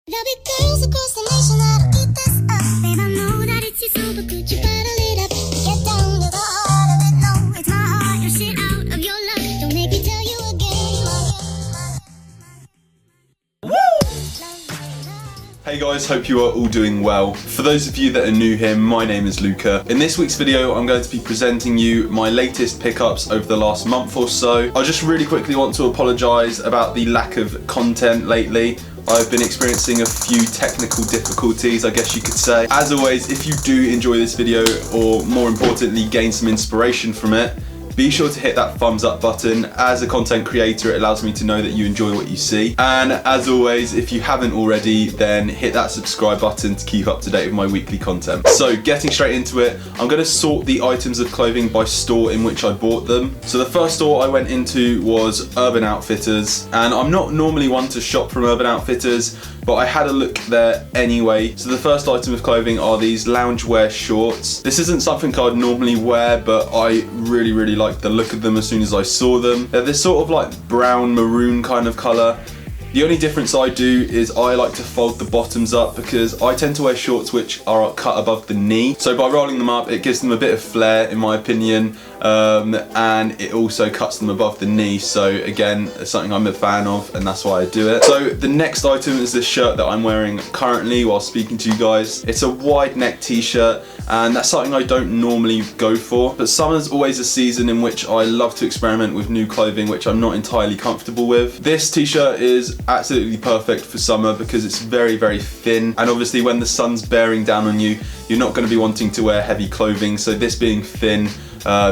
There'll be girls across the nation that'll eat this up. Babe, I know that it's you so, but could you bottle it up? Get down to the heart of it, no, it's my heart. You're shit out of your luck. Don't make me tell you again. Hey guys, hope you are all doing well. For those of you that are new here, my name is Luca. In this week's video, I'm going to be presenting you my latest pickups over the last month or so. I just really quickly want to apologise about the lack of content lately. I've been experiencing a few technical difficulties, I guess you could say. As always, if you do enjoy this video, or more importantly, gain some inspiration from it, be sure to hit that thumbs up button. As a content creator, it allows me to know that you enjoy what you see. And as always, if you haven't already, then hit that subscribe button to keep up to date with my weekly content. So getting straight into it, I'm going to sort the items of clothing by store in which I bought them. So the first store I went into was Urban Outfitters, and I'm not normally one to shop from Urban Outfitters, but I had a look there anyway. So the first item of clothing are these loungewear shorts. This isn't something I'd normally wear, but I really liked the look of them as soon as I saw them. They're this sort of like brown maroon kind of colour. The only difference I do is I like to fold the bottoms up because I tend to wear shorts which are cut above the knee. So by rolling them up, it gives them a bit of flair in my opinion, and it also cuts them above the knee. So again, it's something I'm a fan of, and that's why I do it. So the next item is this shirt that I'm wearing currently while speaking to you guys. It's a wide neck t-shirt, and that's something I don't normally go for, but summer's always a season in which I love to experiment with new clothing which I'm not entirely comfortable with. This t-shirt is absolutely perfect for summer because it's very thin, and obviously when the sun's bearing down on you, you're not going to be wanting to wear heavy clothing, so this being thin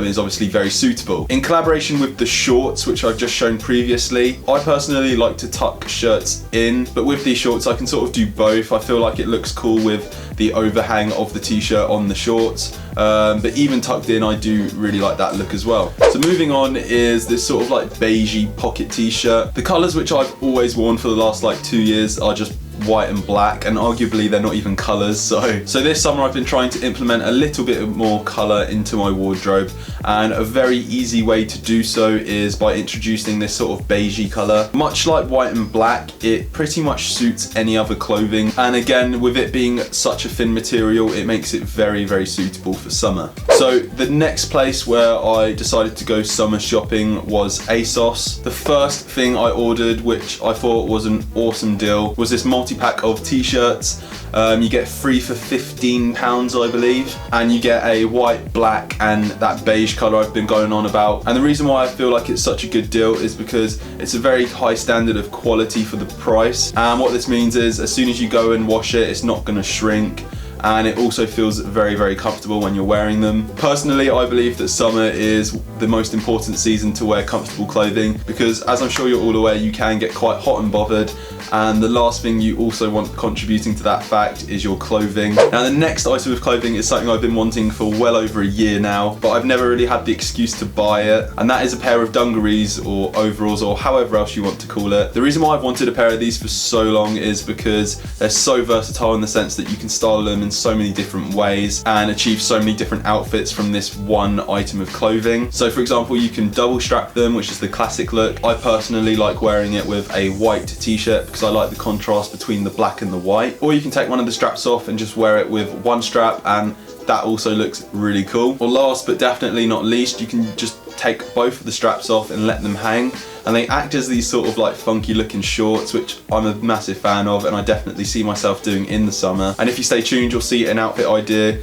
is obviously very suitable. In collaboration with the shorts, which I've just shown previously, I personally like to tuck shirts in, but with these shorts I can sort of do both. I feel like it looks cool with the overhang of the t-shirt on the shorts, but even tucked in I do really like that look as well. So moving on is this sort of like beigey pocket t-shirt. The colours which I've always worn for the last like 2 years are just white and black, and arguably they're not even colours. So this summer I've been trying to implement a little bit more colour into my wardrobe, and a very easy way to do so is by introducing this sort of beigey colour. Much like white and black, it pretty much suits any other clothing, and again, with it being such a thin material, it makes it very suitable for summer. So the next place where I decided to go summer shopping was ASOS. The first thing I ordered, which I thought was an awesome deal, was this multi-pack of t-shirts. You get 3 for £15, I believe, and you get a white, black and that beige colour I've been going on about. And the reason why I feel like it's such a good deal is because it's a very high standard of quality for the price, and what this means is as soon as you go and wash it, it's not going to shrink, and it also feels very comfortable when you're wearing them. Personally, I believe that summer is the most important season to wear comfortable clothing, because as I'm sure you're all aware, you can get quite hot and bothered, and the last thing you also want contributing to that fact is your clothing. Now the next item of clothing is something I've been wanting for well over a year now, but I've never really had the excuse to buy it, and that is a pair of dungarees or overalls or however else you want to call it. The reason why I've wanted a pair of these for so long is because they're so versatile in the sense that you can style them in so many different ways and achieve so many different outfits from this one item of clothing. So for example, you can double strap them, which is the classic look. I personally like wearing it with a white t-shirt because I like the contrast between the black and the white. Or you can take one of the straps off and just wear it with one strap, and that also looks really cool. Or last but definitely not least, you can just take both of the straps off and let them hang, and they act as these sort of like funky looking shorts, which I'm a massive fan of, and I definitely see myself doing in the summer. And if you stay tuned, you'll see an outfit idea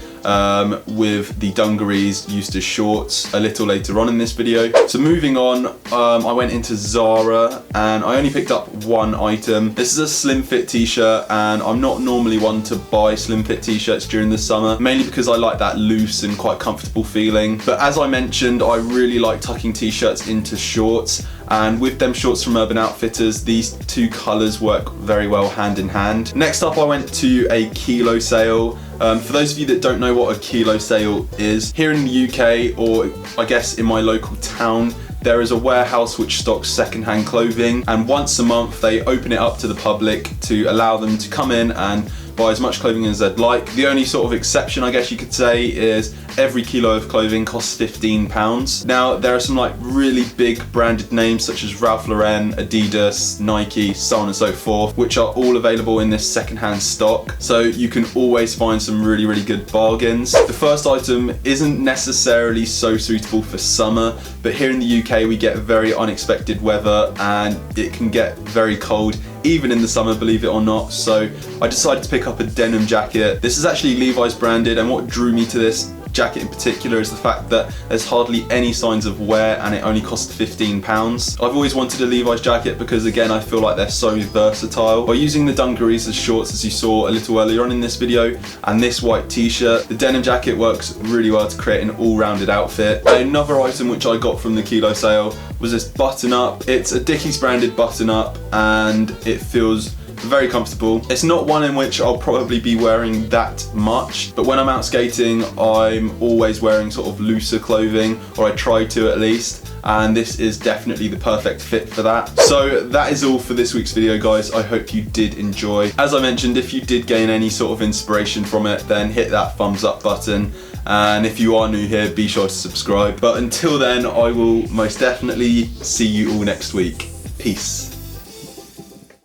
with the dungarees used as shorts a little later on in this video. So moving on, I went into ZARA and I only picked up one item. This is a slim fit t-shirt, and I'm not normally one to buy slim fit t-shirts during the summer, mainly because I like that loose and quite comfortable feeling. But as I mentioned, I really like tucking t-shirts into shorts, and with them shorts from Urban Outfitters, these two colours work very well hand in hand. Next up, I went to a kilo sale. For those of you that don't know what a kilo sale is, here in the UK, or I guess in my local town, there is a warehouse which stocks second-hand clothing, and once a month they open it up to the public to allow them to come in and buy as much clothing as they'd like. The only sort of exception, I guess you could say, is every kilo of clothing costs £15. Now, there are some like really big branded names such as Ralph Lauren, Adidas, Nike, so on and so forth, which are all available in this secondhand stock. So you can always find some really, really good bargains. The first item isn't necessarily so suitable for summer, but here in the UK we get very unexpected weather and it can get very cold even in the summer, believe it or not. So I decided to pick up a denim jacket. This is actually Levi's branded, and what drew me to this jacket in particular is the fact that there's hardly any signs of wear and it only costs £15. I've always wanted a Levi's jacket because, again, I feel like they're so versatile. By using the dungarees as shorts, as you saw a little earlier on in this video, and this white t-shirt, the denim jacket works really well to create an all-rounded outfit. Another item which I got from the kilo sale was this button up. It's a Dickies branded button up and it feels very comfortable. It's not one in which I'll probably be wearing that much, but when I'm out skating I'm always wearing sort of looser clothing, or I try to at least, and this is definitely the perfect fit for that. So that is all for this week's video, guys. I hope you did enjoy. As I mentioned, if you did gain any sort of inspiration from it, then hit that thumbs up button, and if you are new here, be sure to subscribe. But until then, I will most definitely see you all next week. Peace.